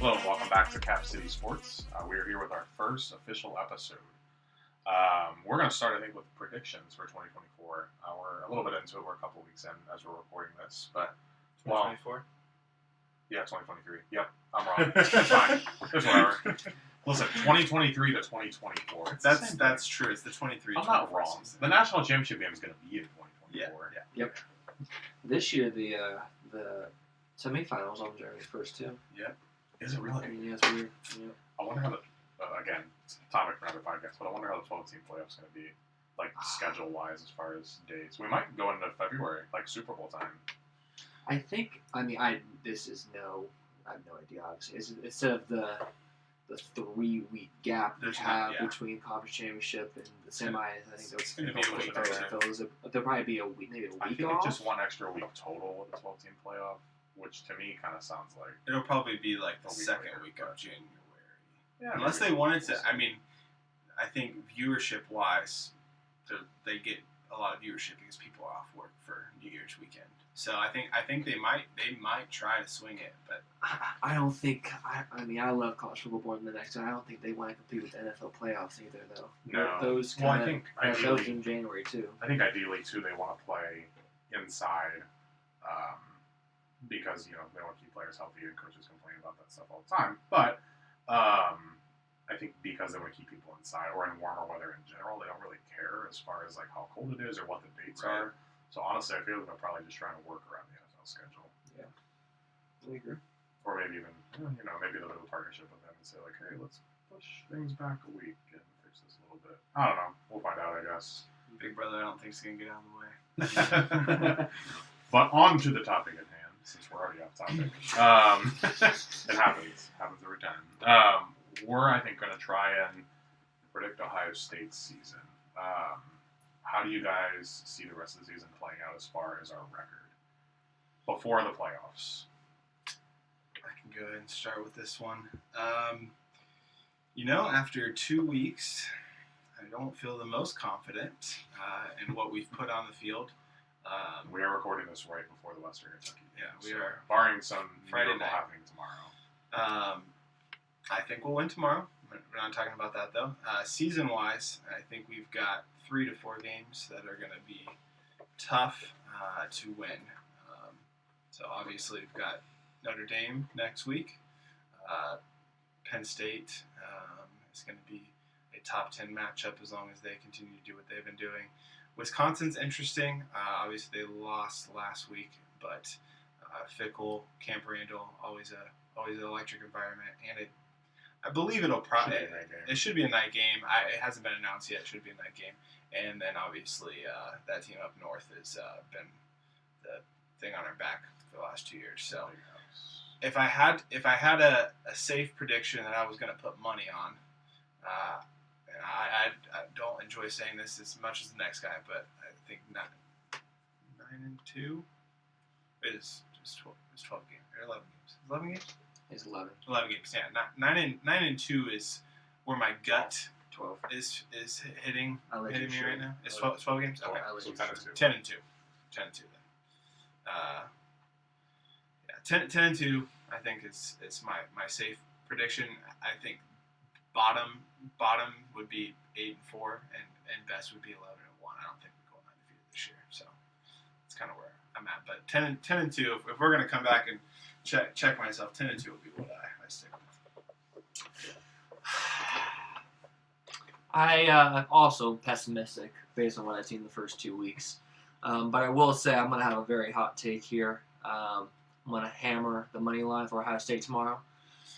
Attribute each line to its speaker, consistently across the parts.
Speaker 1: Hello and welcome back to Cap City Sports. We are here with our first official episode. We're going to start, I think, with predictions for 2024. We're a little bit into it. We're a couple weeks in as we're recording this, but
Speaker 2: 2024.
Speaker 1: Yeah, 2023. Yep, I'm wrong. It's fine. It's whatever. Listen, 2023 to 2024.
Speaker 2: That's true. It's the 23.
Speaker 1: I'm not wrong.
Speaker 2: Season.
Speaker 1: The national championship game is going to be in 2024.
Speaker 2: Yeah.
Speaker 3: Yep. This year, the semifinals on January 1st, too.
Speaker 1: Yep. Is it really?
Speaker 3: Yeah, it's weird. Yep.
Speaker 1: I wonder how the again, it's a topic for another podcast, but I wonder how the 12-team playoffs going to be, like schedule-wise, as far as dates. We might go into February, like Super Bowl time.
Speaker 3: I think. I mean, I have no idea. Obviously, instead of the 3-week gap we have between conference championship and the semis, I think
Speaker 2: it's going to be a week.
Speaker 3: There'll probably be a week, maybe a week
Speaker 1: I think
Speaker 3: off.
Speaker 1: it's just one extra week total with the 12-team playoff, which to me kind of sounds like
Speaker 2: it'll probably be like the second week of January.
Speaker 1: Yeah,
Speaker 2: unless they wanted to. I mean, I think viewership-wise, they get a lot of viewership because people are off work for New Year's weekend. So I think they might try to swing it, but
Speaker 3: I don't think. I mean, I love college football more than the next. And I don't think they want to compete with the NFL playoffs either, though.
Speaker 1: No.
Speaker 3: Those
Speaker 1: I think
Speaker 3: those in January too.
Speaker 1: I think ideally too they want to play inside, because they want to keep players healthy and coaches complain about that stuff all the time. But I think because they want to keep people inside or in warmer weather in general, they don't really care as far as like how cold it is or what the dates are. So honestly, I feel like they're probably just trying to work around the NFL schedule.
Speaker 3: Yeah, I agree.
Speaker 1: Or maybe even, maybe they'll do a partnership with them and say like, hey, let's push things back a week and fix this a little bit. I don't know. We'll find out, I guess.
Speaker 2: Big Brother, I don't think is going to get out of the way.
Speaker 1: But on to the topic at hand, since we're already off topic. It happens every time. We're, I think, going to try and predict Ohio State's season. How do you guys see the rest of the season playing out as far as our record before the playoffs?
Speaker 2: I can go ahead and start with this one. After 2 weeks, I don't feel the most confident in what we've put on the field.
Speaker 1: We are recording this right before the Western Kentucky game.
Speaker 2: Yeah, we are.
Speaker 1: Barring some
Speaker 2: Friday
Speaker 1: miracle
Speaker 2: night
Speaker 1: happening tomorrow.
Speaker 2: I think we'll win tomorrow. We're not talking about that, though. Season-wise, I think we've got 3 to 4 games that are going to be tough to win. So obviously we've got Notre Dame next week. Penn State is going to be a top 10 matchup as long as they continue to do what they've been doing. Wisconsin's interesting. Obviously they lost last week, but Fickle, Camp Randall, always an electric environment, and I believe it'll probably it should be a night game. It hasn't been announced yet. It should be a night game. And then obviously that team up north has been the thing on our back for the last 2 years. So if I had a safe prediction that I was going to put money on, and I don't enjoy saying this as much as the next guy, but I think 9-2 is 12 games or 11 games. 11 games.
Speaker 3: It's 11.
Speaker 2: 11 games. Yeah, 9-2 is where my gut
Speaker 3: 12
Speaker 2: is hitting me right now. It's 12 games. Okay,
Speaker 1: so 10-2.
Speaker 2: 10-2 then. 10-2. I think is my safe prediction. I think bottom would be 8-4, and best would be 11-1. I don't think we go undefeated this year. So that's kind of where I'm at. But 10-2. If we're gonna come back and check myself, 10-2 would be what I stick with.
Speaker 3: I also pessimistic based on what I've seen the first 2 weeks. But I will say I'm going to have a very hot take here. I'm going to hammer the money line for Ohio State tomorrow.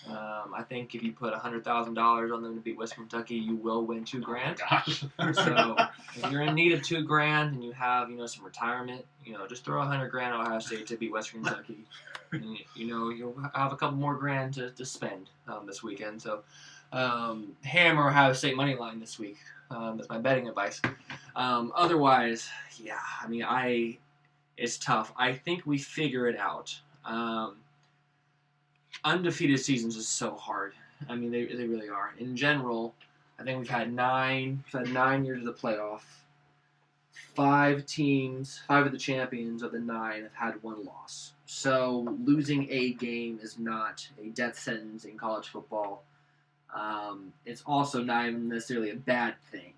Speaker 3: I think if you put $100,000 on them to beat Western Kentucky, you will win $2,000.
Speaker 1: Oh gosh.
Speaker 3: So if you're in need of $2,000 and you have some retirement, just throw $100,000 at Ohio State to beat Western Kentucky. And, you'll have a couple more grand to spend this weekend. So hammer Ohio State money line this week. That's my betting advice. Otherwise, yeah, I mean, it's tough. I think we figure it out. Undefeated seasons is so hard. I mean, they really are. In general, I think we've had 9 years of the playoff. 5 of the champions of the 9 have had 1 loss. So losing a game is not a death sentence in college football. It's also not even necessarily a bad thing.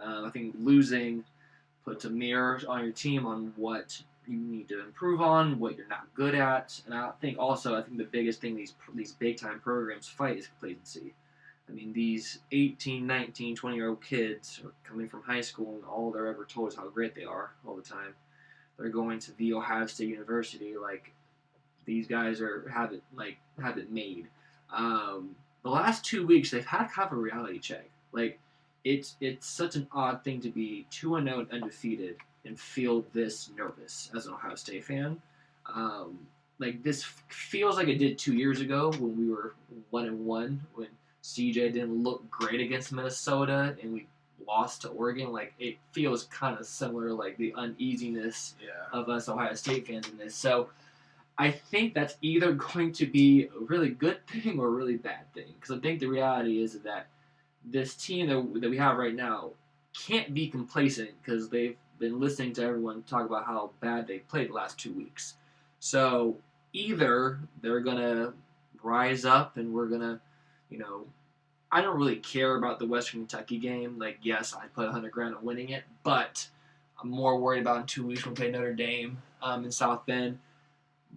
Speaker 3: I think losing puts a mirror on your team on what you need to improve on, what you're not good at, and I think the biggest thing these big time programs fight is complacency. I mean, these 18, 19, 20-year-old kids are coming from high school, and all they're ever told is how great they are all the time. They're going to the Ohio State University, like these guys have it made. The last 2 weeks, they've had kind of a reality check. Like, it's such an odd thing to be 2-0 and undefeated and feel this nervous as an Ohio State fan. Like, this feels like it did 2 years ago when we were 1-1, when CJ didn't look great against Minnesota and we lost to Oregon. Like, it feels kind of similar, like the uneasiness of us Ohio State fans in this. So I think that's either going to be a really good thing or a really bad thing. Because I think the reality is that this team that we have right now can't be complacent because they've been listening to everyone talk about how bad they played the last 2 weeks. So either they're going to rise up and we're going to, I don't really care about the Western Kentucky game. Like, yes, I put $100,000 on winning it, but I'm more worried about in 2 weeks when we play Notre Dame in South Bend.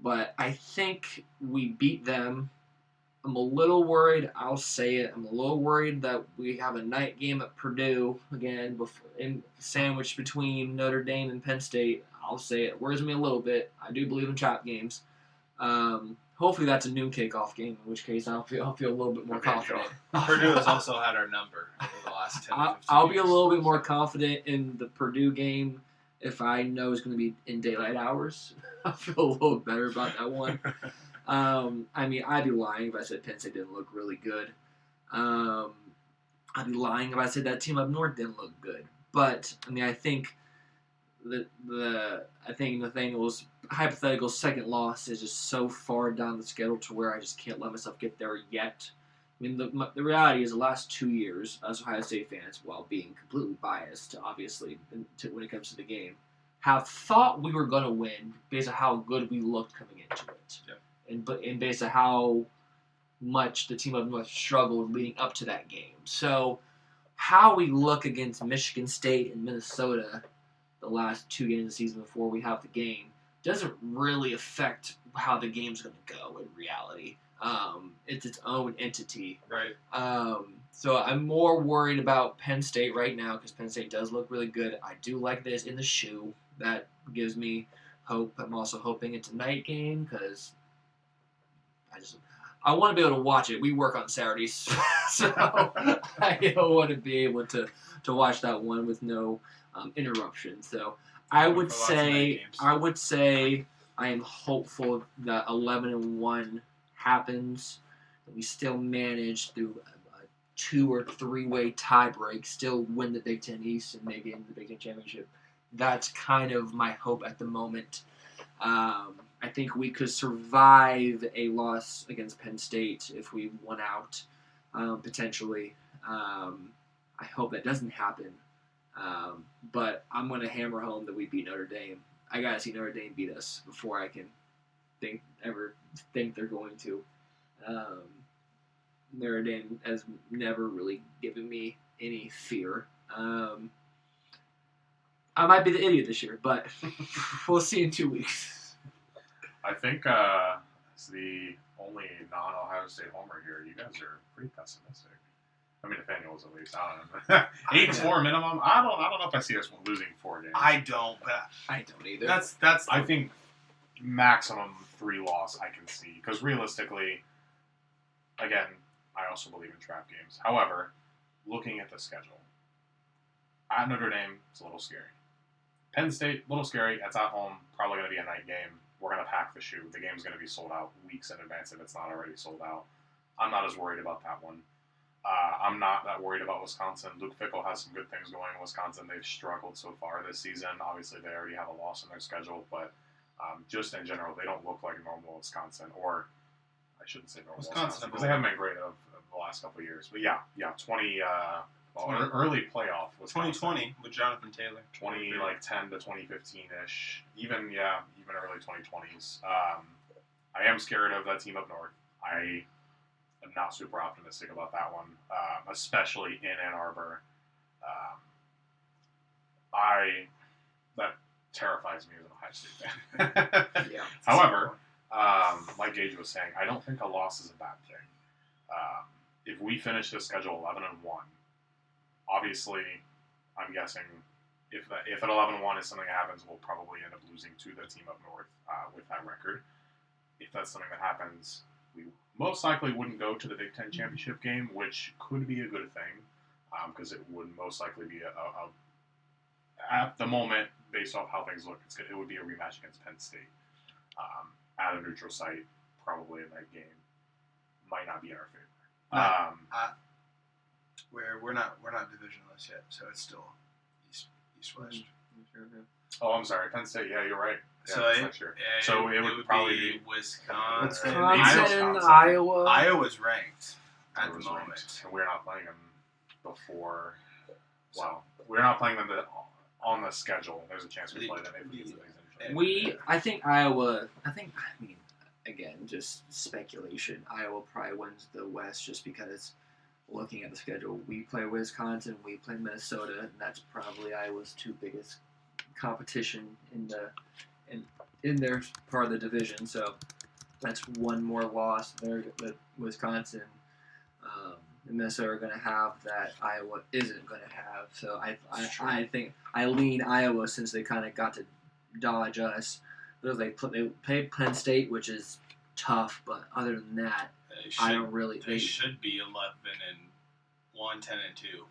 Speaker 3: But I think we beat them. I'm a little worried. I'll say it. I'm a little worried that we have a night game at Purdue again, sandwiched between Notre Dame and Penn State. I'll say it. Worries me a little bit. I do believe in trap games. Hopefully that's a noon kickoff game, in which case I'll feel a little bit more confident.
Speaker 2: Purdue has also had our number over the last 10
Speaker 3: I'll be a little bit more confident in the Purdue game if I know it's going to be in daylight hours. I feel a little better about that one. I mean, I'd be lying if I said Penn State didn't look really good. I'd be lying if I said that team up north didn't look good. But I mean, I think Nathaniel's hypothetical second loss is just so far down the schedule to where I just can't let myself get there yet. I mean, the reality is the last 2 years, as Ohio State fans, while being completely biased, obviously, when it comes to the game, have thought we were going to win based on how good we looked coming into it. Yep. And based on how much the team up north struggled leading up to that game. So how we look against Michigan State and Minnesota the last 2 games of the season before we have the game doesn't really affect how the game's going to go in reality. It's its own entity.
Speaker 2: Right.
Speaker 3: So I'm more worried about Penn State right now because Penn State does look really good. I do like this in the shoe. That gives me hope. I'm also hoping it's a night game because I want to be able to watch it. We work on Saturdays, so I want to be able to watch that one with no interruption. So I would say I am hopeful that 11-1 happens. And we still manage through a 2 or 3 way tie break, still win the Big Ten East and maybe in the Big Ten Championship. That's kind of my hope at the moment. I think we could survive a loss against Penn State if we won out, potentially. I hope that doesn't happen. But I'm going to hammer home that we beat Notre Dame. I got to see Notre Dame beat us before I can think they're going to. Notre Dame has never really given me any fear. I might be the idiot this year, but we'll see in 2 weeks.
Speaker 1: I think as the only non-Ohio State homer here, you guys are pretty pessimistic. I mean, Nathaniel's at least. I don't know. 8-4 minimum. I don't know if I see us losing 4 games.
Speaker 2: I don't, but
Speaker 3: I don't either.
Speaker 2: That's.
Speaker 1: I think maximum 3 loss I can see because realistically, again, I also believe in trap games. However, looking at the schedule, at Notre Dame, it's a little scary. Penn State, a little scary. It's at home. Probably going to be a night game. We're going to pack the shoe. The game's going to be sold out weeks in advance if it's not already sold out. I'm not as worried about that one. I'm not that worried about Wisconsin. Luke Fickell has some good things going in Wisconsin. They've struggled so far this season. Obviously, they already have a loss in their schedule, but just in general, they don't look like normal Wisconsin. Or I shouldn't say normal Wisconsin because they haven't been great of the last couple of years. But yeah, 20 well, early playoff was
Speaker 2: 2020 with Jonathan Taylor.
Speaker 1: 2010 to 2015 ish, even early 2020s. I am scared of that team up north. I am not super optimistic about that one, especially in Ann Arbor. That terrifies me as an Ohio State fan.
Speaker 3: Yeah.
Speaker 1: However, like Gage was saying, I don't think a loss is a bad thing. If we finish this schedule 11-1, obviously, I'm guessing if an 11-1 is something that happens, we'll probably end up losing to the team up north with that record. If that's something that happens, we most likely wouldn't go to the Big Ten championship game, which could be a good thing because it would most likely be a at the moment, based off how things look, it would be a rematch against Penn State at a neutral site, probably in that game. Might not be in our favor.
Speaker 2: We're not divisionless yet, so it's still east west.
Speaker 1: Oh, I'm sorry, Penn State. Yeah, you're right. Yeah,
Speaker 2: So
Speaker 1: that's
Speaker 2: it-
Speaker 1: not sure. So it would probably be
Speaker 2: Wisconsin.
Speaker 3: Wisconsin,
Speaker 1: Iowa.
Speaker 3: Iowa.
Speaker 2: Iowa's ranked at the
Speaker 1: was
Speaker 2: moment.
Speaker 1: ranked, and we're not playing them before. Well, we're not playing them on the schedule. There's a chance we play them if we get some things in.
Speaker 3: I think Iowa. I mean, again, just speculation. Iowa probably wins the West just because looking at the schedule, we play Wisconsin, we play Minnesota, and that's probably Iowa's two biggest competition in their part of the division. So that's one more loss there that Wisconsin and Minnesota are going to have that Iowa isn't going to have. So I think I lean Iowa since they kind of got to dodge us. Because they played Penn State, which is tough, but other than that, I don't really.
Speaker 2: They should be 11-1, 10-2.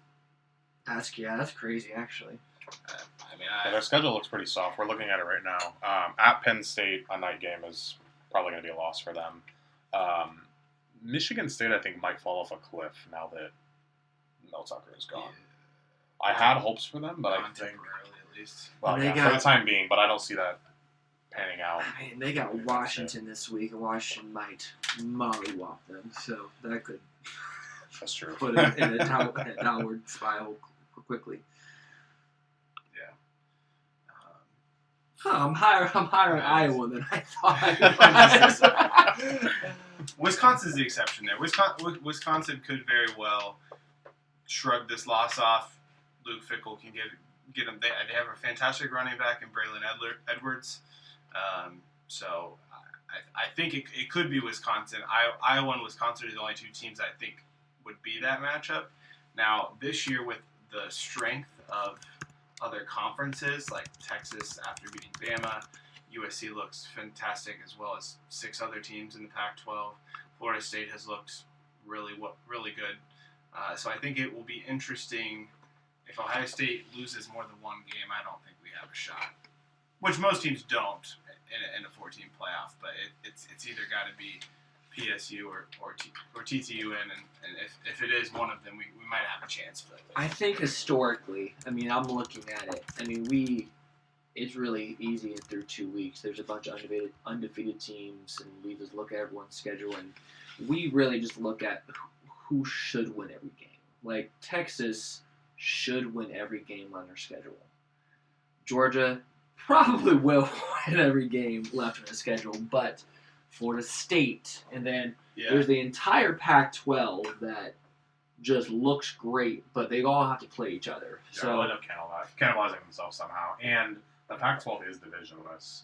Speaker 3: That's crazy actually.
Speaker 1: Their schedule looks pretty soft. We're looking at it right now. At Penn State, a night game is probably going to be a loss for them. Michigan State, I think, might fall off a cliff now that Mel Tucker is gone. I had hopes for them, but I think
Speaker 2: temporarily at least.
Speaker 1: well,
Speaker 3: They
Speaker 1: yeah, for the time being, but I don't see that panning out.
Speaker 3: I mean, they got Washington this week, and Washington might mollywop them, so that could
Speaker 1: That's true.
Speaker 3: put them in a downward spiral quickly. I'm higher on Iowa than I thought.
Speaker 2: Wisconsin's the exception there. Wisconsin could very well shrug this loss off. Luke Fickell can get them. They have a fantastic running back in Braylon Edwards. So I think it could be Wisconsin. Iowa and Wisconsin are the only two teams I think would be that matchup. Now, this year with the strength of other conferences like Texas after beating Bama, USC looks fantastic as well as 6 other teams in the Pac-12. Florida State has looked really good. So I think it will be interesting. If Ohio State loses more than one game, I don't think we have a shot. Which most teams don't in a 14 playoff, but it's either got to be PSU or TCU and if it is one of them, we might have a chance. But
Speaker 3: I think historically, I mean, I'm looking at it. I mean, it's really easy through 2 weeks. There's a bunch of undefeated teams, and we just look at everyone's schedule, and we really just look at who should win every game. Like, Texas should win every game on their schedule. Georgia probably will win every game left in the schedule, but Florida State, and then there's the entire Pac-12 that just looks great, but they all have to play each other.
Speaker 1: Yeah,
Speaker 3: So
Speaker 1: they'll end up cannibalizing themselves somehow. And the Pac-12 is divisionless,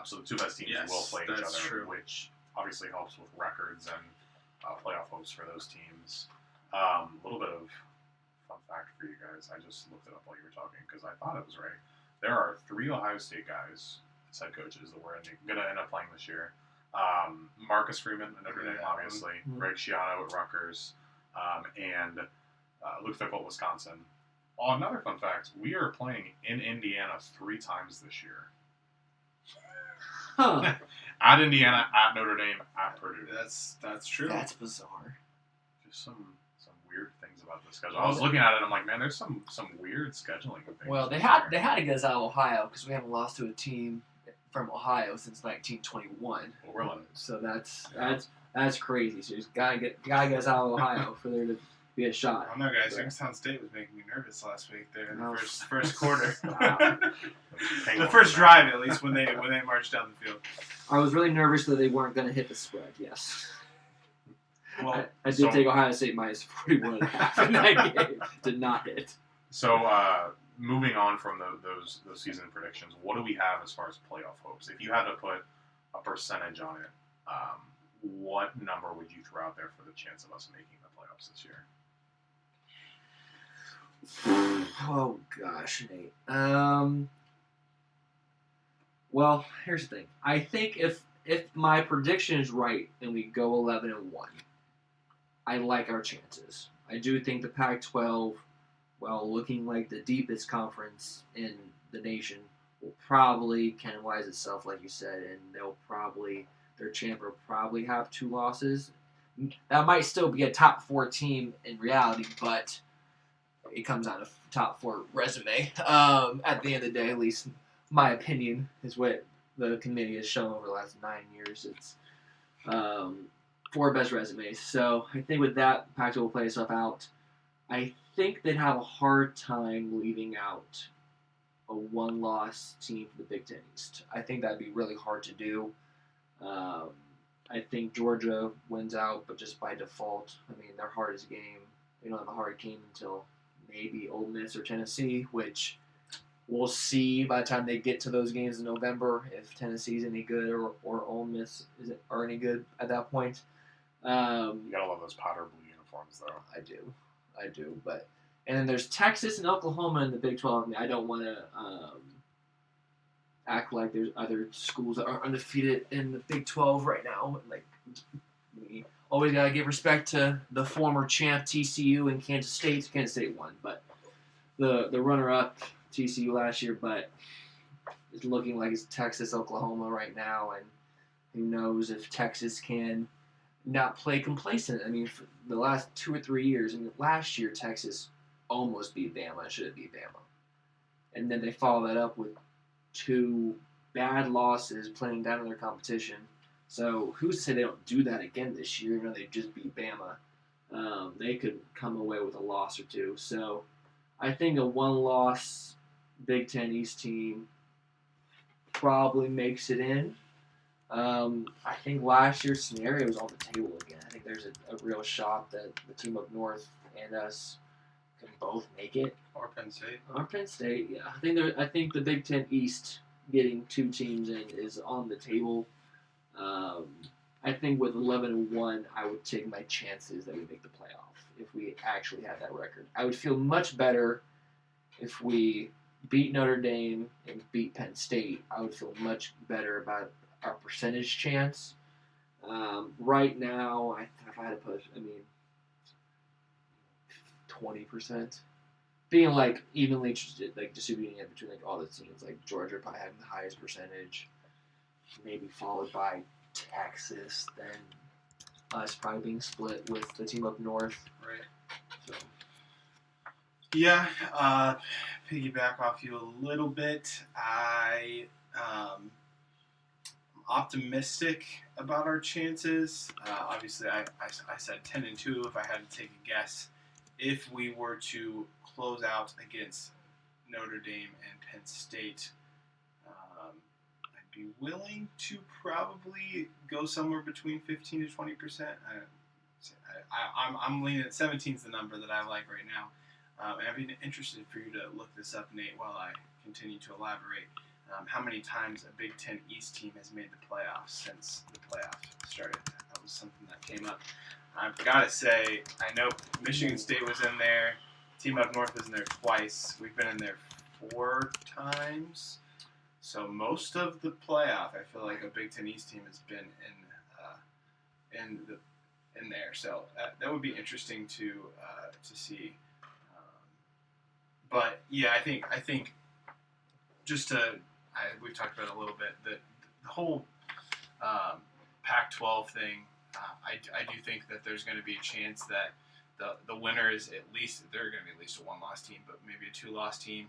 Speaker 1: so the 2 best teams will play each other,
Speaker 2: true.
Speaker 1: which obviously helps with records and playoff hopes for those teams. A little bit of fun fact for you guys. I just looked it up while you were talking because I thought it was right. There are 3 Ohio State guys as head coaches that we're going to end up playing this year. Marcus Freeman at Notre Dame, obviously. Greg Schiano at Rutgers. And Luke Fickell at Wisconsin. Oh, another fun fact. We are playing in Indiana 3 times this year.
Speaker 3: huh.
Speaker 1: At Indiana, at Notre Dame, at Purdue.
Speaker 2: That's true.
Speaker 3: That's bizarre.
Speaker 1: Just some weird things about the schedule. I was looking at it, I'm like, man, there's some weird scheduling things.
Speaker 3: Well, they had to get us out of Ohio because we haven't lost to a team from Ohio since 1921.
Speaker 1: Well, we're like,
Speaker 3: So that's crazy. So you just gotta get us out of Ohio for there to be a shot.
Speaker 2: I don't know, guys.
Speaker 3: But-
Speaker 2: Youngstown State was making me nervous last week there in the
Speaker 3: Oh.
Speaker 2: first quarter.
Speaker 3: Wow.
Speaker 2: The
Speaker 1: Penguins
Speaker 2: first
Speaker 1: now.
Speaker 2: drive, at least, when they marched down the field.
Speaker 3: I was really nervous that they weren't going to hit the spread. Yes.
Speaker 2: Well,
Speaker 3: I did
Speaker 1: so-
Speaker 3: take Ohio State minus 41.5 in that game. Did not hit.
Speaker 1: So, moving on from those season predictions, what do we have as far as playoff hopes? If you had to put a percentage on it, what number would you throw out there for the chance of us making the playoffs this year?
Speaker 3: Oh gosh, Nate. Well, here's the thing. I think if my prediction is right and we go 11-1, I like our chances. I do think the Pac-12, while looking like the deepest conference in the nation, will probably canonize itself, like you said, and their champ will probably have 2 losses. That might still be a top 4 team in reality, but it comes out of top 4 resume. At the end of the day, at least my opinion is what the committee has shown over the last 9 years. It's 4 best resumes. So I think with that, Pac-12 will play itself out. I think they'd have a hard time leaving out a 1-loss team for the Big Ten East. I think that'd be really hard to do. I think Georgia wins out, but just by default. I mean, their hardest game, they don't have a hard game until maybe Ole Miss or Tennessee, which we'll see by the time they get to those games in November if Tennessee's any good or Ole Miss are any good at that point.
Speaker 1: You gotta love those powder blue uniforms, though.
Speaker 3: I do. But and then there's Texas and Oklahoma in the Big 12. I mean, I don't want to act like there's other schools that are undefeated in the Big 12 right now. Like, we always gotta give respect to the former champ TCU and Kansas State. Kansas State won, but the runner-up TCU last year. But it's looking like it's Texas, Oklahoma right now, and who knows if Texas can not play complacent. I mean, for the last 2 or 3 years, and last year Texas almost beat Bama. Should have beat Bama, and then they follow that up with 2 bad losses playing down in their competition. So who's to say they don't do that again this year? You know, they just beat Bama. They could come away with a loss or 2. So I think a 1-loss Big Ten East team probably makes it in. I think last year's scenario is on the table again. I think there's a real shot that the team up north and us can both make it.
Speaker 2: or Penn State.
Speaker 3: Or Penn State, yeah. I think the Big Ten East getting 2 teams in is on the table. I think with 11-1, I would take my chances that we make the playoff if we actually had that record. I would feel much better if we beat Notre Dame and beat Penn State. I would feel much better about our percentage chance. Right now, if I had to put, 20%. Being like evenly like distributing it between like all the teams, like Georgia probably having the highest percentage, maybe followed by Texas, then us probably being split with the team up north.
Speaker 2: Right.
Speaker 3: So
Speaker 2: Yeah, piggyback off you a little bit. I'm optimistic about our chances. Obviously, I said 10-2 if I had to take a guess. If we were to close out against Notre Dame and Penn State, I'd be willing to probably go somewhere between 15 to 20%. I'm leaning at 17 is the number that I like right now. And I'd be interested for you to look this up, Nate, while I continue to elaborate. How many times a Big Ten East team has made the playoffs since the playoffs started? That was something that came up. I've got to say, I know Michigan State was in there. Team up north was in there twice. We've been in there 4 times. So most of the playoff, I feel like a Big Ten East team has been in there. So that would be interesting to see. But yeah, I think we've talked about it a little bit. The whole Pac-12 thing. I do think that there's going to be a chance that the winner is they're going to be at least a 1-loss team, but maybe a 2-loss team.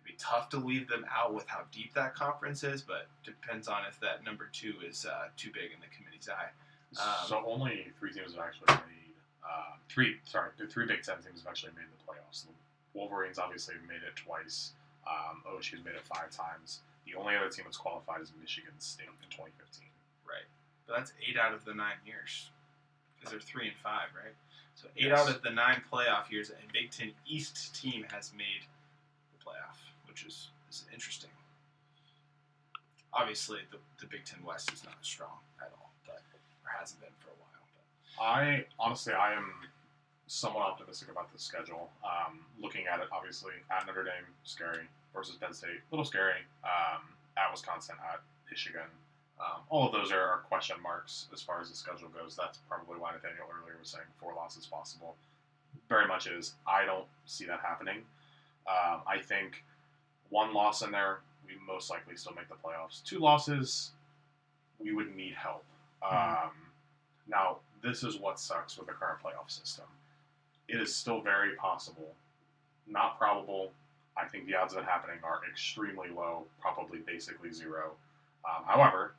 Speaker 2: It'd be tough to leave them out with how deep that conference is, but depends on if that number 2 is too big in the committee's eye.
Speaker 1: So only 3 teams have actually made The three Big Ten teams eventually made the playoffs. The Wolverines obviously made it twice. OSU's made it 5 times. The only other team that's qualified is Michigan State in 2015.
Speaker 2: Right. But that's 8 out of the 9 years. Because they're 3 and 5, right? So 8
Speaker 1: Yes.
Speaker 2: out of the 9 playoff years, a Big Ten East team has made the playoff, which is interesting. Obviously, the Big Ten West is not as strong at all, but or hasn't been for a while. But.
Speaker 1: I am somewhat optimistic about the schedule. Looking at it, obviously, at Notre Dame, scary, versus Penn State, a little scary. At Wisconsin, at Michigan. All of those are question marks as far as the schedule goes. That's probably why Nathaniel earlier was saying 4 losses possible. Very much is. I don't see that happening. I think 1 loss in there, we most likely still make the playoffs. 2 losses, we would need help. Now, this is what sucks with the current playoff system. It is still very possible, not probable. I think the odds of it happening are extremely low, probably basically 0. However,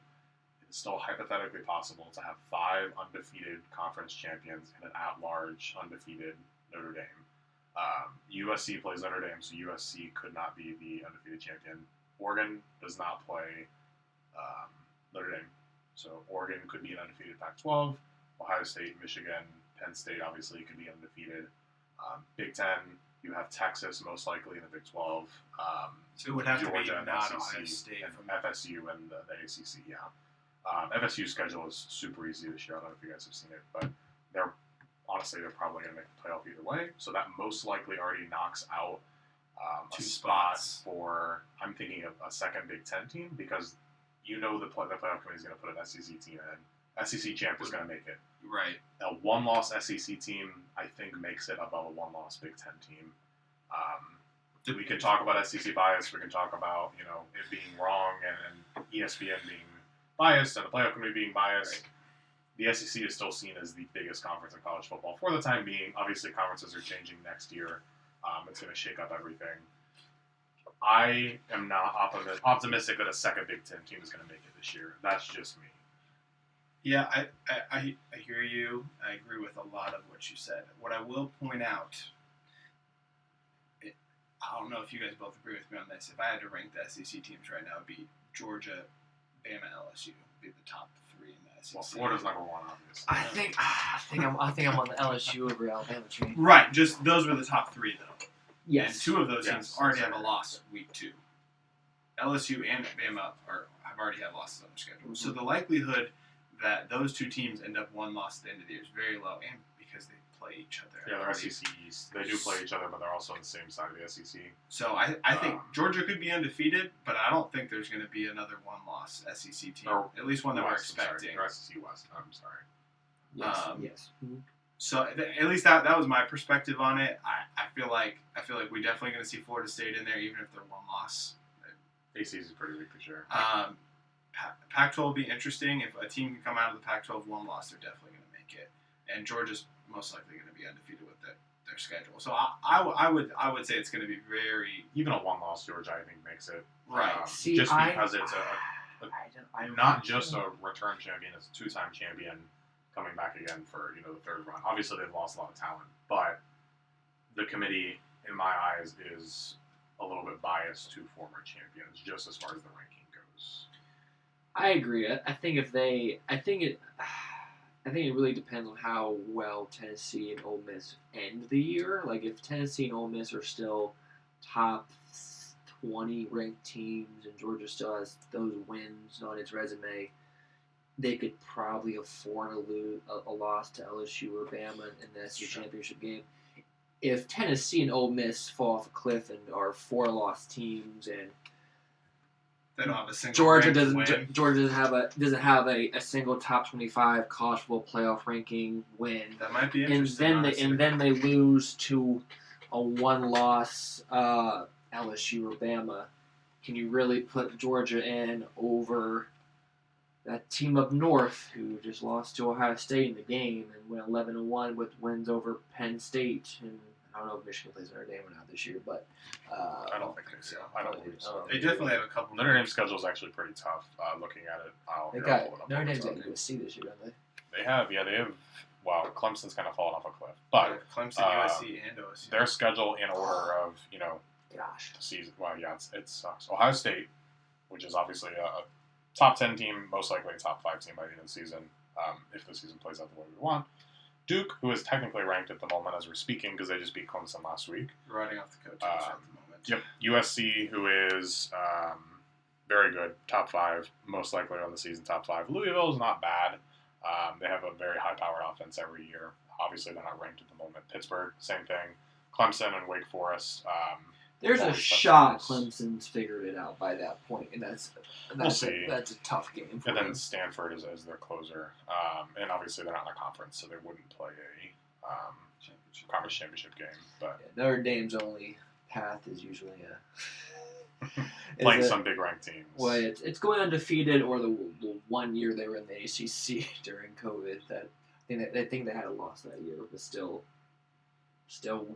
Speaker 1: it's still hypothetically possible to have 5 undefeated conference champions and an at-large undefeated Notre Dame. USC plays Notre Dame, so USC could not be the undefeated champion. Oregon does not play Notre Dame, so Oregon could be an undefeated Pac-12. Ohio State, Michigan, Penn State obviously could be undefeated. Big Ten, you have Texas most likely in the Big 12.
Speaker 2: So it would have
Speaker 1: Georgia
Speaker 2: to
Speaker 1: and
Speaker 2: be not
Speaker 1: SEC
Speaker 2: Ohio State
Speaker 1: and
Speaker 2: from
Speaker 1: FSU and the ACC. Yeah, FSU's schedule is super easy this year. I don't know if you guys have seen it, but they're probably going to make the playoff either way. So that most likely already knocks out a
Speaker 2: 2
Speaker 1: spot
Speaker 2: spots.
Speaker 1: for, I'm thinking of a second Big Ten team, because the playoff committee is going to put an SEC team in. SEC champ is going to make it.
Speaker 2: Right.
Speaker 1: A 1-loss SEC team, I think, makes it above a 1-loss Big Ten team. We can talk about SEC bias. We can talk about it being wrong and ESPN being biased and the playoff committee being biased. Right. The SEC is still seen as the biggest conference in college football for the time being. Obviously, conferences are changing next year. It's going to shake up everything. I am not optimistic that a second Big Ten team is going to make it this year. That's just me.
Speaker 2: Yeah, I hear you. I agree with a lot of what you said. What I will point out, I don't know if you guys both agree with me on this. If I had to rank the SEC teams right now, it would be Georgia, Bama, LSU. Would be the top 3 in the SEC.
Speaker 1: Well, Florida's number 1, obviously.
Speaker 3: I think I'm on the LSU over Alabama train.
Speaker 2: Right, just those were the top 3 though.
Speaker 3: Yes.
Speaker 2: And 2 of those teams already have a
Speaker 1: right.
Speaker 2: loss week 2. LSU and Bama have already had losses on their schedule. Mm-hmm. So the likelihood that those 2 teams end up 1 loss at the end of the year is very low, and because they play each other.
Speaker 1: Yeah, they're SEC East. They do play each other, but they're also on the same side of the SEC.
Speaker 2: So I think Georgia could be undefeated, but I don't think there's going to be another 1-loss SEC team.
Speaker 1: Or
Speaker 2: at least one that we're
Speaker 1: West,
Speaker 2: expecting.
Speaker 1: Or SEC West. I'm sorry.
Speaker 3: Yes. Mm-hmm.
Speaker 2: So at least that was my perspective on it. I feel like we're definitely going to see Florida State in there, even if they're 1 loss.
Speaker 1: ACC is pretty weak for sure.
Speaker 2: Pac-12 will be interesting. If a team can come out of the Pac-12 1 loss, they're definitely going to make it. And Georgia's most likely going to be undefeated with their schedule. So I would say it's going to be very
Speaker 1: even a 1-loss Georgia, I think, makes it
Speaker 2: right.
Speaker 1: Just because it's not just a return champion, it's a 2-time champion coming back again for the 3rd run. Obviously, they've lost a lot of talent, but the committee, in my eyes, is a little bit biased to former champions, just as far as the ranking goes.
Speaker 3: I agree. I think it really depends on how well Tennessee and Ole Miss end the year. Like, if Tennessee and Ole Miss are still top 20 ranked teams and Georgia still has those wins on its resume, they could probably afford a loss to LSU or Bama in the SEC championship game. If Tennessee and Ole Miss fall off a cliff and are 4-loss teams and
Speaker 2: they don't have a single
Speaker 3: Georgia doesn't have a single top 25 college football playoff ranking win.
Speaker 2: That might be interesting.
Speaker 3: And then they lose to a 1-loss LSU or Bama. Can you really put Georgia in over that team up north who just lost to Ohio State in the game and went 11-1 with wins over Penn State? And I don't know if Michigan plays Notre Dame or not this year, but
Speaker 1: I don't think so. I don't believe so.
Speaker 2: They definitely have a couple.
Speaker 1: Notre Dame's schedule is actually pretty tough. Looking at it,
Speaker 3: Notre Dame's got USC this year, don't they?
Speaker 1: They have well, Clemson's kind of fallen off a cliff, but
Speaker 2: Clemson, USC, and OSU.
Speaker 1: their schedule in order of
Speaker 3: Gosh.
Speaker 1: the season. Well, yeah, it sucks. Ohio State, which is obviously a top 10 team, most likely a top 5 team by the end of the season, if the season plays out the way we want. Duke, who is technically ranked at the moment as we're speaking because they just beat Clemson last week.
Speaker 2: Riding off the coattails at the moment.
Speaker 1: Yep. USC, who is very good, top 5, most likely on the season top 5. Louisville is not bad. They have a very high-powered offense every year. Obviously, they're not ranked at the moment. Pittsburgh, same thing. Clemson and Wake Forest.
Speaker 3: There's a
Speaker 1: Quality
Speaker 3: shot
Speaker 1: touchdowns.
Speaker 3: Clemson's figured it out by that point, and that's
Speaker 1: see.
Speaker 3: that's a tough game for
Speaker 1: And
Speaker 3: them.
Speaker 1: then Stanford is their closer. And obviously, they're not in a conference, so they wouldn't play a conference championship game. But
Speaker 3: Yeah, Notre Dame's only path is usually
Speaker 1: playing
Speaker 3: is
Speaker 1: some big ranked teams.
Speaker 3: well, it's going undefeated, or the 1 year they were in the ACC during COVID. I think they had a loss that year, but still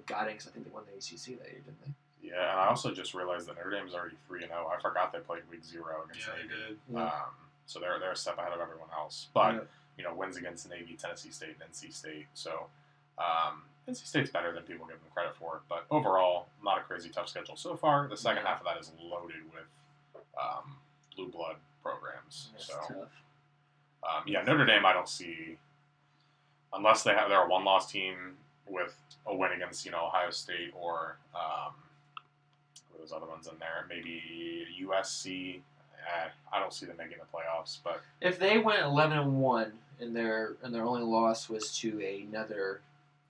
Speaker 3: got in because I think they won the ACC that year, didn't they?
Speaker 1: Yeah, and I also just realized that Notre Dame's already 3-0. I forgot they played week 0 against
Speaker 2: Yeah,
Speaker 1: Navy.
Speaker 2: they did.
Speaker 3: Yeah.
Speaker 1: So they're a step ahead of everyone else. But
Speaker 3: Yeah.
Speaker 1: wins against Navy, Tennessee State, and NC State. So NC State's better than people give them credit for. But overall, not a crazy tough schedule so far. The second half of that is loaded with blue blood programs.
Speaker 3: That's
Speaker 1: So
Speaker 3: tough.
Speaker 1: Notre Dame, I don't see, unless they're a one-loss team with a win against Ohio State or who are those other ones in there, maybe USC. I don't see them making the playoffs, but
Speaker 3: If they went 11-1 and their only loss was to another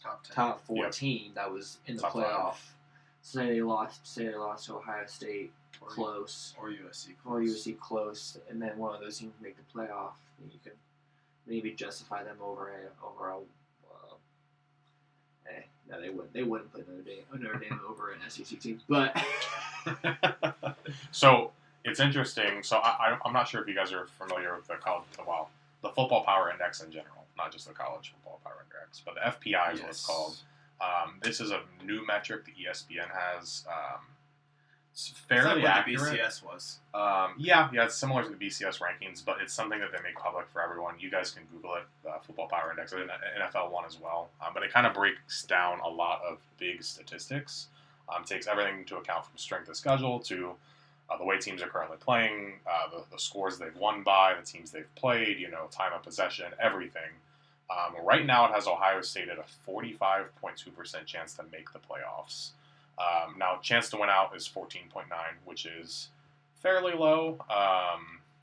Speaker 2: Top 10.
Speaker 3: top 14 that was in the
Speaker 1: Top
Speaker 3: playoff,
Speaker 1: five.
Speaker 3: say they lost to Ohio State
Speaker 2: Or-
Speaker 3: close,
Speaker 2: Or USC.
Speaker 3: or USC close, and then one of those teams make the playoff, then you can maybe justify them over a. No, they wouldn't. They wouldn't play Notre Dame over an SEC team, but
Speaker 1: So it's interesting. So I'm not sure if you guys are familiar with the Football Power Index in general, not just the College Football Power Index, but the FPI is what it's called. This is a new metric that ESPN has. It's fairly
Speaker 2: what
Speaker 1: accurate.
Speaker 2: the BCS was.
Speaker 1: Yeah, it's similar to the BCS rankings, but it's something that they make public for everyone. You guys can Google it, Football Power Index, and NFL one as well. But it kind of breaks down a lot of big statistics. Takes everything into account from strength of schedule to the way teams are currently playing, the scores they've won by, the teams they've played, time of possession, everything. Right now, it has Ohio State at a 45.2% chance to make the playoffs. Now, chance to win out is 14.9, which is fairly low.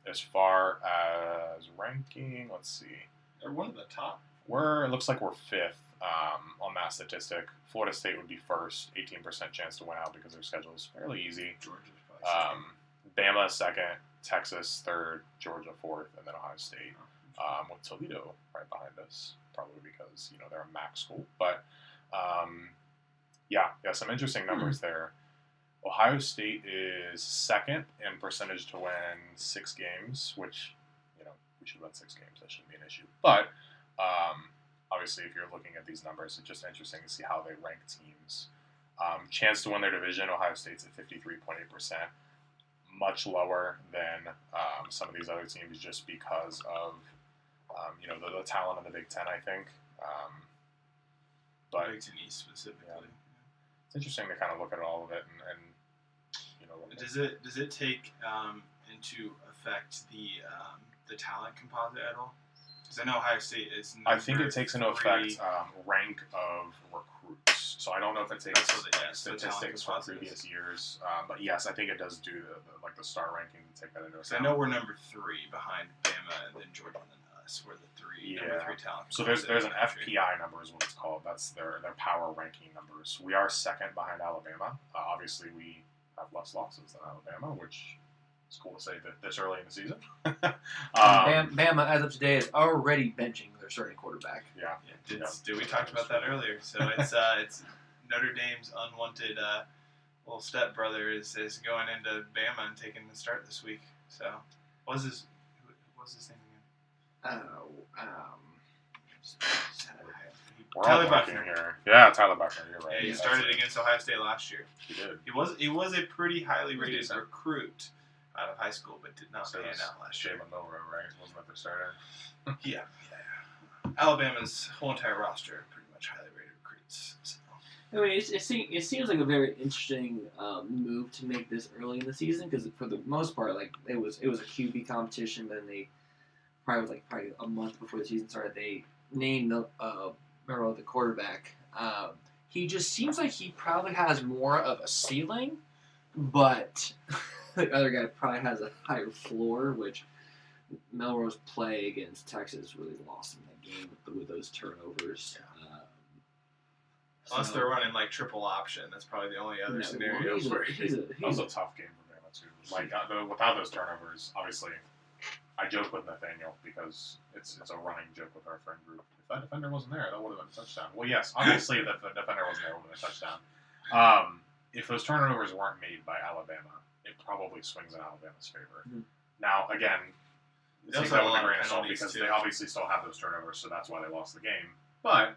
Speaker 1: As far as ranking, let's see.
Speaker 2: They're one of the top.
Speaker 1: It looks like we're 5th on that statistic. Florida State would be first, 18% chance to win out because their schedule is fairly easy.
Speaker 2: Georgia's probably
Speaker 1: Bama 2nd, Texas 3rd, Georgia 4th, and then Ohio State with Toledo right behind us, probably because they're a MAC school. But some interesting numbers there. Ohio State is 2nd in percentage to win 6 games, which we should win 6 games. That shouldn't be an issue. But obviously, if you're looking at these numbers, it's just interesting to see how they rank teams. Chance to win their division, Ohio State's at 53.8%, much lower than some of these other teams just because of the talent of the Big Ten, I think. But
Speaker 2: Big Ten East specifically.
Speaker 1: it's interesting to kind of look at all of it and
Speaker 2: Does it take into effect the talent composite at all? Because I know Ohio State is.
Speaker 1: I think it takes into effect
Speaker 2: 3.
Speaker 1: rank of recruits. So I don't know if it takes
Speaker 2: That's what it is, the talent
Speaker 1: statistics from
Speaker 2: composite
Speaker 1: previous years, but yes, I think it does do the star ranking to take that into
Speaker 2: So I
Speaker 1: account.
Speaker 2: know we're number 3 behind Bama and then Georgia and then us. We're the number 3 talent.
Speaker 1: So there's an
Speaker 2: composite in the country.
Speaker 1: FPI number is what it's called. That's their power ranking numbers. We are 2nd behind Alabama. Obviously, we have less losses than Alabama, which is cool to say that this early in the season.
Speaker 3: Bama, as of today, is already benching their starting quarterback.
Speaker 1: Yeah.
Speaker 2: Did we talked about that earlier? So it's Notre Dame's unwanted little stepbrother is going into Bama and taking the start this week. So what's his name again?
Speaker 1: We're
Speaker 2: Tyler
Speaker 1: all blanking
Speaker 2: Buchner.
Speaker 1: here. Yeah, Tyler Buchner. You're right.
Speaker 2: Yeah, he
Speaker 1: Yeah,
Speaker 2: started
Speaker 1: that's
Speaker 2: against Ohio State last year.
Speaker 1: He did.
Speaker 2: He was a pretty highly rated
Speaker 3: decent.
Speaker 2: recruit out of high school, but did not
Speaker 1: So
Speaker 2: pan
Speaker 1: it's
Speaker 2: out last year.
Speaker 1: Jalen Milrow, right? Wasn't that their starter?
Speaker 2: Yeah. Alabama's whole entire roster are pretty much highly rated recruits. So.
Speaker 3: I mean, it seems like a very interesting move to make this early in the season because for the most part, like it was a QB competition, but then they probably a month before the season started, they named the quarterback. He just seems like he probably has more of a ceiling, but the other guy probably has a higher floor, which Melrose play against Texas really lost in that game with those turnovers.
Speaker 2: Unless they're running like triple option, that's probably the only other scenario.
Speaker 1: That was a tough game for Bama too. Like without those turnovers, obviously, I joke with Nathaniel because it's a running joke with our friend group. If that defender wasn't there, that would have been a touchdown. Well, yes, obviously, if the defender wasn't there, it would have been a touchdown. If those turnovers weren't made by Alabama, it probably swings in Alabama's favor.
Speaker 3: Mm-hmm.
Speaker 1: Now, again,
Speaker 2: They
Speaker 1: take
Speaker 2: also
Speaker 1: that
Speaker 2: have a
Speaker 1: with a
Speaker 2: lot of
Speaker 1: grain of salt
Speaker 2: penalties,
Speaker 1: because
Speaker 2: too.
Speaker 1: they obviously still have those turnovers, so that's why they lost the game. But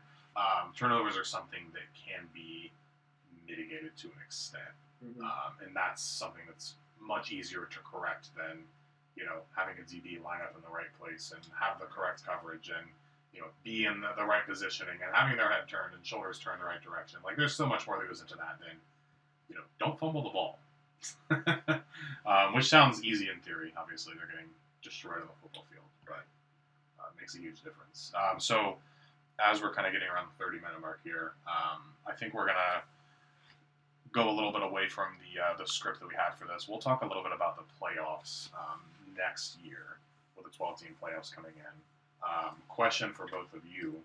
Speaker 1: turnovers are something that can be mitigated to an extent, and that's something that's much easier to correct than having a DB line up in the right place and have the correct coverage and be in the right positioning and having their head turned and shoulders turned the right direction. Like there's so much more that goes into that than don't fumble the ball, which sounds easy in theory. Obviously, they're getting destroyed on the football field, but it makes a huge difference. So as we're kind of getting around the 30-minute mark here, I think we're gonna go a little bit away from the script that we had for this. We'll talk a little bit about the playoffs next year with the 12-team playoffs coming in. Question for both of you: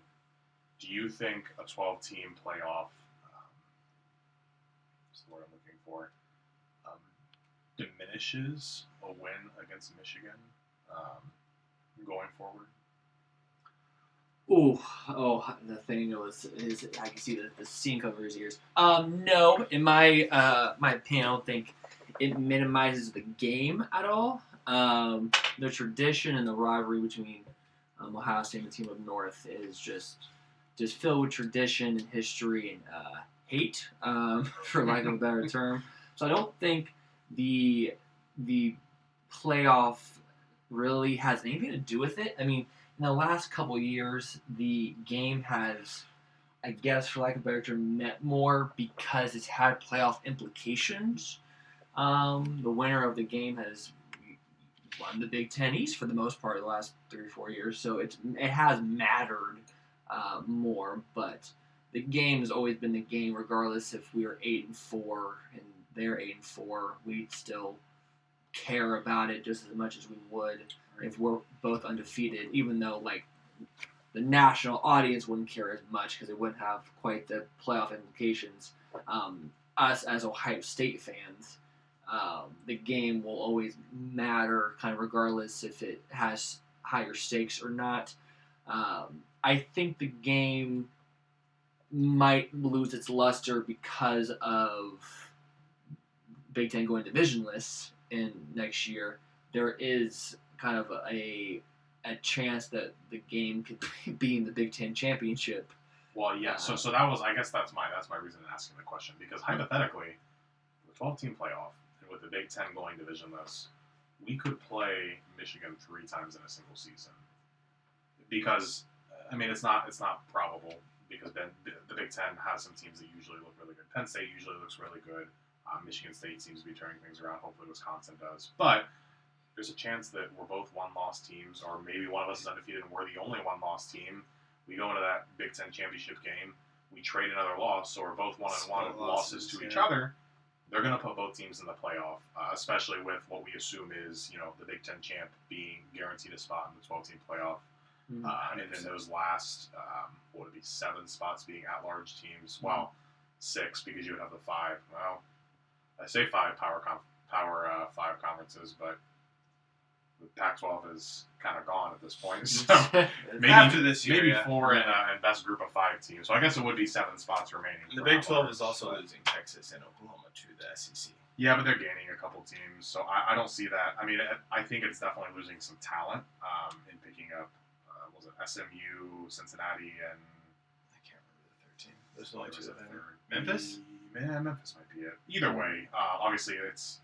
Speaker 1: do you think a 12-team playoff, what's the word I'm looking for, diminishes a win against Michigan going forward?
Speaker 3: Nathaniel is I can see the steam cover his ears. No, in my opinion, I don't think it minimizes the game at all. The tradition and the rivalry between Ohio State and the team up north is just filled with tradition and history and hate, for lack of a better term. So I don't think the playoff really has anything to do with it. I mean, in the last couple of years, the game has, I guess, for lack of a better term, meant more because it's had playoff implications. The winner of the game has won the Big Ten East for the most part of the last 3 or 4 years, so it has mattered more. But the game has always been the game, regardless if we are 8-4 and they're 8-4. We'd still care about it just as much as we would if we're both undefeated, even though like the national audience wouldn't care as much because it wouldn't have quite the playoff implications. Us as Ohio State fans, the game will always matter, kind of regardless if it has higher stakes or not. I think the game might lose its luster because of Big Ten going divisionless in next year. There is kind of a chance that the game could be in the Big Ten championship.
Speaker 1: Well, yeah. So that was, I guess that's my reason in asking the question, because hypothetically, the 12-team playoff and with the Big Ten going divisionless, we could play Michigan 3 times in a single season. Because I mean, it's not probable because the Big Ten has some teams that usually look really good. Penn State usually looks really good. Michigan State seems to be turning things around. Hopefully, Wisconsin does, but there's a chance that we're both one-loss teams, or maybe one of us is undefeated and we're the only one-loss team. We go into that Big Ten championship game, we trade another loss, so we're both 1-1 losses to each other. They're going to put both teams in the playoff, especially with what we assume is, the Big Ten champ being guaranteed a spot in the 12-team playoff. And then those last, 7 spots being at-large teams. Well, 6 because you would have the 5. Well, I say 5 Power 5 conferences, but the Pac-12 is kind of gone at this point. So maybe
Speaker 2: after this year,
Speaker 1: maybe 4 and best group of 5 teams. So I guess it would be 7 spots remaining.
Speaker 2: The Big 12 is also losing Texas and Oklahoma to the SEC.
Speaker 1: Yeah, but they're gaining a couple teams, so I don't see that. I mean, I think it's definitely losing some talent in picking up. Was it SMU, Cincinnati, and
Speaker 2: I can't remember the third team. There's only 2 of them.
Speaker 1: Memphis. Memphis might be it. Either way, obviously it's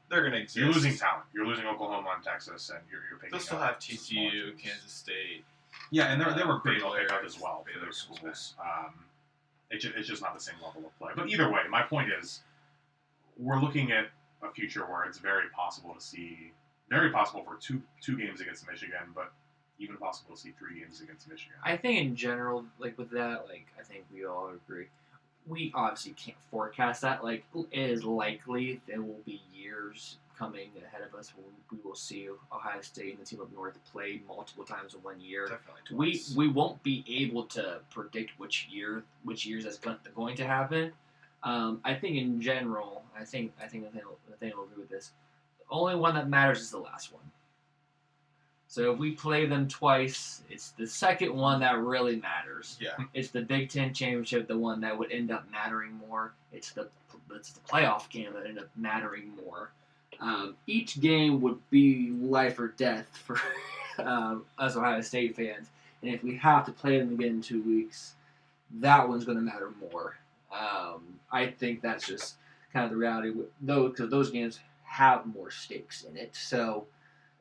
Speaker 2: they're going to exist.
Speaker 1: You're losing talent. You're losing Oklahoma and Texas, and you're picking.
Speaker 2: They'll still
Speaker 1: up
Speaker 2: have
Speaker 1: some smaller
Speaker 2: TCU,
Speaker 1: teams.
Speaker 2: Kansas State,
Speaker 1: Yeah, and their recruiting will
Speaker 2: Baylor
Speaker 1: pick up as well for
Speaker 2: Baylor
Speaker 1: those
Speaker 2: comes
Speaker 1: schools. It's just not the same level of play. But either way, my point is, we're looking at a future where it's very possible for two games against Michigan, but even possible to see 3 games against Michigan.
Speaker 3: I think in general, like with that, like I think we all agree. We obviously can't forecast that. Like it is likely there will be years coming ahead of us when we will see Ohio State and the team up north play multiple times in 1 year.
Speaker 2: Definitely
Speaker 3: We
Speaker 2: twice.
Speaker 3: we won't be able to predict which years that's going to happen. I think in general, I think Nathaniel will agree with this. The only one that matters is the last one. So if we play them twice, it's the second one that really matters.
Speaker 2: Yeah.
Speaker 3: It's the Big Ten championship, the one that would end up mattering more. It's the playoff game that ended up mattering more. Each game would be life or death for us Ohio State fans, and if we have to play them again in 2 weeks, that one's going to matter more. I think that's just kind of the reality, though, because those games have more stakes in it. So.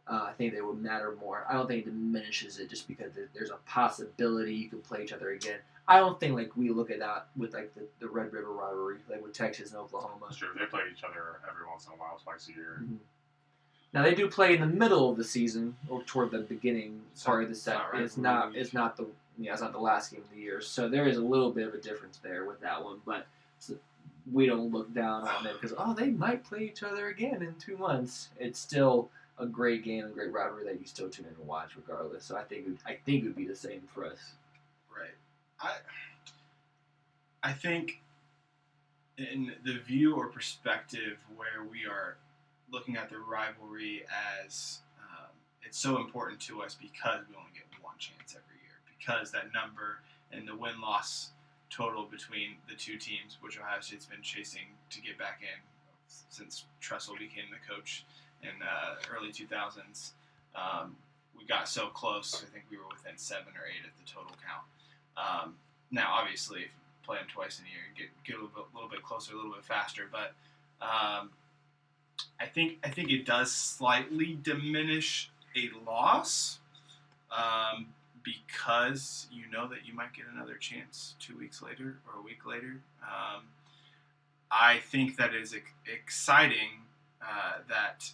Speaker 3: I think they would matter more. I don't think it diminishes it just because there's a possibility you can play each other again. I don't think like we look at that with like the Red River rivalry, like with Texas and Oklahoma.
Speaker 1: That's true. They play each other every once in a while, twice a year.
Speaker 3: Mm-hmm. Now they do play in the middle of the season or toward the beginning part of the set. It's not the last game of the year. So there is a little bit of a difference there with that one, but we don't look down on it because they might play each other again in 2 months. It's still a great game, a great rivalry that you still tune in and watch regardless. So I think it would be the same for us.
Speaker 2: Right. I think in the view or perspective where we are looking at the rivalry as it's so important to us because we only get one chance every year, because that number and the win-loss total between the two teams, which Ohio State's been chasing to get back in since Tressel became the coach in early 2000s. We got so close. I think we were within 7 or 8 at the total count. Now, obviously, if you play them twice in a year, you get a little bit closer, a little bit faster. But I think it does slightly diminish a loss because you know that you might get another chance 2 weeks later or a week later. I think that is exciting. That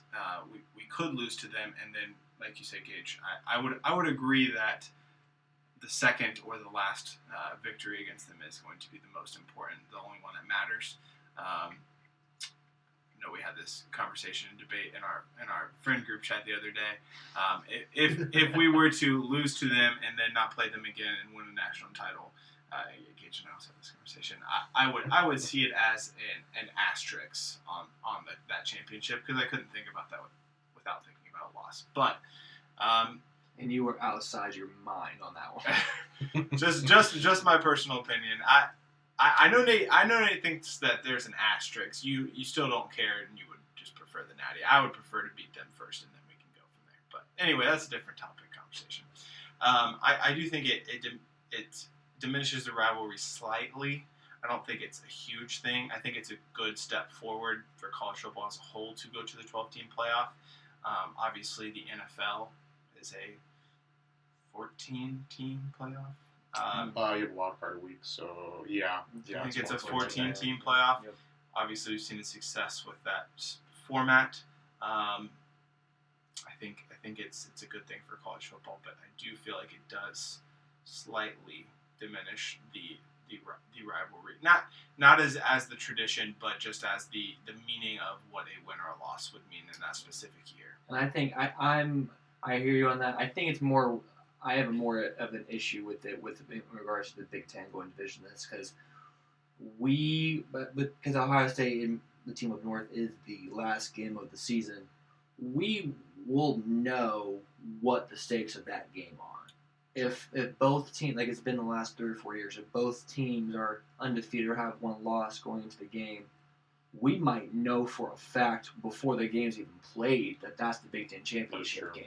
Speaker 2: we could lose to them, and then, like you said, Gage, I would agree that the second or the last victory against them is going to be the most important, the only one that matters. We had this conversation and debate in our friend group chat the other day. If we were to lose to them and then not play them again and win a national title. Gage and I also had this conversation. I would see it as an asterisk on that championship because I couldn't think about that without thinking about a loss. But
Speaker 3: and you were outside your mind on that one.
Speaker 2: just my personal opinion. I know Nate thinks that there's an asterisk. You still don't care and you would just prefer the Natty. I would prefer to beat them first and then we can go from there. But anyway, that's a different topic conversation. I do think it diminishes the rivalry slightly. I don't think it's a huge thing. I think it's a good step forward for college football as a whole to go to the 12-team playoff. Obviously, the NFL is a 14-team playoff.
Speaker 1: You have a wild card week, so yeah.
Speaker 2: I think it's a
Speaker 1: more
Speaker 2: 14-team playoff.
Speaker 3: Yep.
Speaker 2: Obviously, we've seen the success with that format. I think it's a good thing for college football, but I do feel like it does slightly diminish the rivalry. Not as the tradition, but just as the meaning of what a win or a loss would mean in that specific year.
Speaker 3: And I think I hear you on that. I think it's more. I have more of an issue with it in regards to the Big Ten going division. That's because because Ohio State and the team up north is the last game of the season, we will know what the stakes of that game are. If both teams, like it's been the last 3 or 4 years, if both teams are undefeated or have one loss going into the game, we might know for a fact before the game's even played that that's the Big Ten championship game.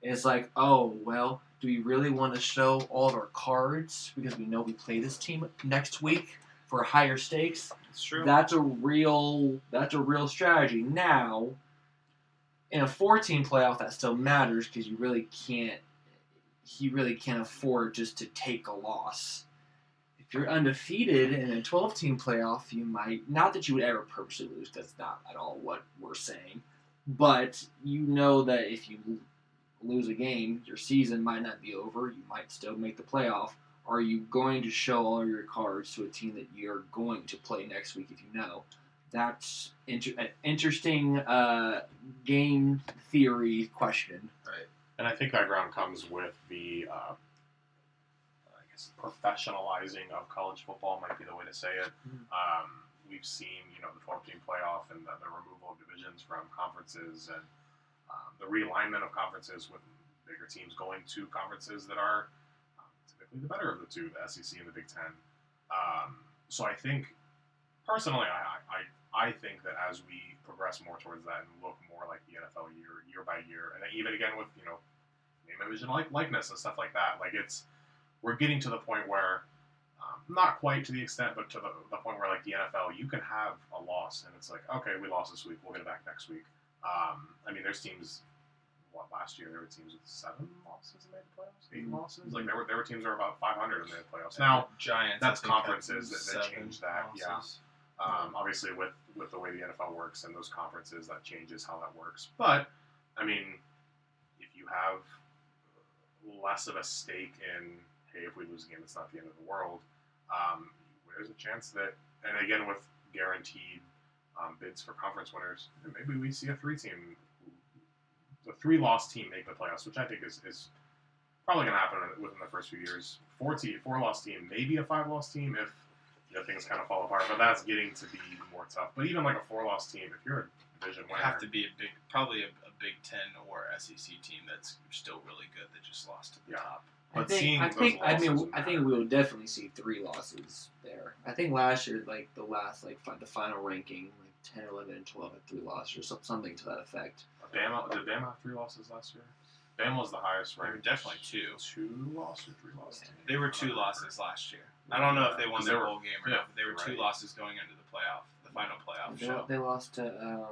Speaker 3: And it's like, oh, well, do we really want to show all of our cards because we know we play this team next week for higher stakes?
Speaker 2: It's true.
Speaker 3: That's a real strategy. Now, in a 14 playoff, that still matters because you really can't. he really can't afford just to take a loss. If you're undefeated in a 12-team playoff, you might, not that you would ever purposely lose, that's not at all what we're saying, but you know that if you lose a game, your season might not be over, you might still make the playoff. Are you going to show all your cards to a team that you're going to play next week if you know? That's an interesting game theory question.
Speaker 2: Right.
Speaker 1: And I think that ground comes with the, I guess, professionalizing of college football might be the way to say it. We've seen, the 12-team playoff and the removal of divisions from conferences and the realignment of conferences with bigger teams going to conferences that are typically the better of the two, the SEC and the Big Ten. So I think, personally, I think that as we progress more towards that and look more like the NFL year by year, and even again with, name, image, and likeness and stuff like that, we're getting to the point where, not quite to the extent, but to the point where, like the NFL, you can have a loss, and it's like, okay, we lost this week, we'll get it back next week. There's teams, last year there were teams with 7 losses and made the playoffs, 8 losses. Like, there were teams that were about 500 and made the playoffs. Now,
Speaker 2: Giants,
Speaker 1: that's
Speaker 2: I think,
Speaker 1: conferences that change that,
Speaker 2: losses.
Speaker 1: Obviously, with the way the NFL works and those conferences, that changes how that works. But, if you have less of a stake in, hey, if we lose a game, it's not the end of the world, there's a chance that, and again, with guaranteed bids for conference winners, maybe we see a 3-loss team make the playoffs, which I think is probably going to happen within the first few years. 4-loss team, maybe a 5-loss team if things kind of fall apart, but that's getting to be more tough. But even like a 4-loss team, if you're a division winner,
Speaker 2: have to be probably a Big Ten or SEC team that's still really good that just lost to the top.
Speaker 1: But
Speaker 3: I think we will definitely see 3 losses there. I think last year, the final ranking, 10, 11, and 12 had 3 losses or something to that effect.
Speaker 1: Did Bama have 3 losses last year? Bama was the highest
Speaker 2: They were
Speaker 1: ranked.
Speaker 2: definitely 2.
Speaker 1: 2 losses or 3 losses?
Speaker 2: They were 2 losses last year. I don't know if they won their bowl game or not, but they were 2
Speaker 1: right.
Speaker 2: losses going into the final playoff show.
Speaker 3: They lost to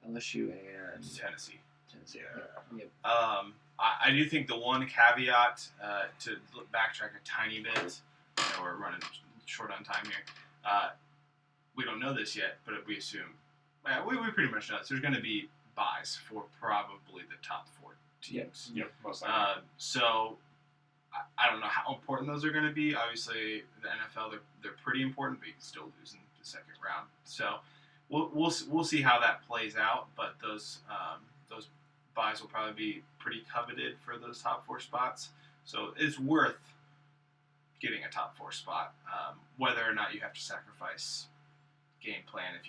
Speaker 3: LSU and
Speaker 2: Tennessee.
Speaker 3: Yeah. Yep.
Speaker 2: I do think the one caveat to backtrack a tiny bit, we're running short on time here. We don't know this yet, but we assume, we pretty much know this. There's going to be buys for probably the top 4 teams.
Speaker 1: Yep, most likely.
Speaker 2: So I don't know how important those are going to be. Obviously, the NFL, they're pretty important, but you can still lose in the second round. So we'll see how that plays out. But those buys will probably be pretty coveted for those top 4 spots. So it's worth getting a top 4 spot, whether or not you have to sacrifice game plan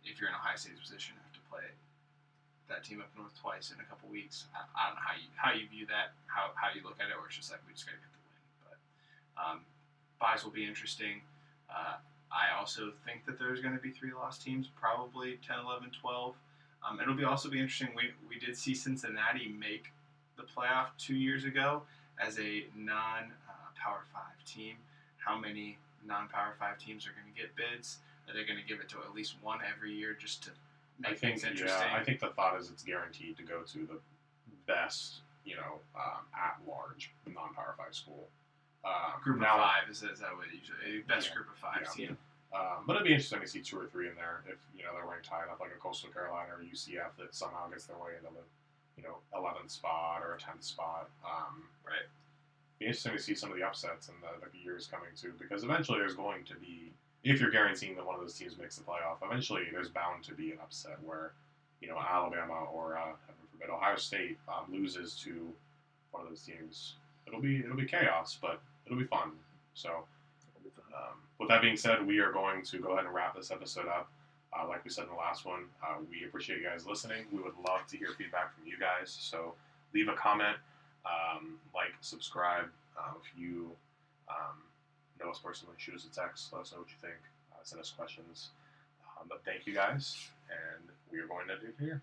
Speaker 2: if you're in a high stakes position, have to play that team up north twice in a couple weeks. I don't know how you view that, how you look at it, or it's just like we just got to get the win. But buys will be interesting. I also think that there's going to be 3-loss teams, probably 10, 11, 12. It'll also be interesting. We did see Cincinnati make the playoff 2 years ago as a non-Power 5 team. How many non-Power 5 teams are going to get bids? Are they going to give it to at least one every year just to make things interesting?
Speaker 1: Yeah, I think the thought is it's guaranteed to go to the best, at large non-Power 5 school.
Speaker 2: Group of 5 is that what it usually best group of 5 team.
Speaker 1: But it'd be interesting to see 2 or 3 in there if they're ranked high enough, like a Coastal Carolina or UCF that somehow gets their way into the 11th spot or a 10th spot.
Speaker 2: Right.
Speaker 1: Be interesting to see some of the upsets in the years coming too, because eventually there's going to be, if you're guaranteeing that one of those teams makes the playoff, eventually there's bound to be an upset where Alabama or heaven forbid Ohio State loses to one of those teams. It'll be chaos, but it'll be fun. So. With that being said, we are going to go ahead and wrap this episode up. Like we said in the last one, we appreciate you guys listening. We would love to hear feedback from you guys. So leave a comment, subscribe. If you know us personally, shoot us a text. Let us know what you think. Send us questions. But thank you guys, and we are going to do it here.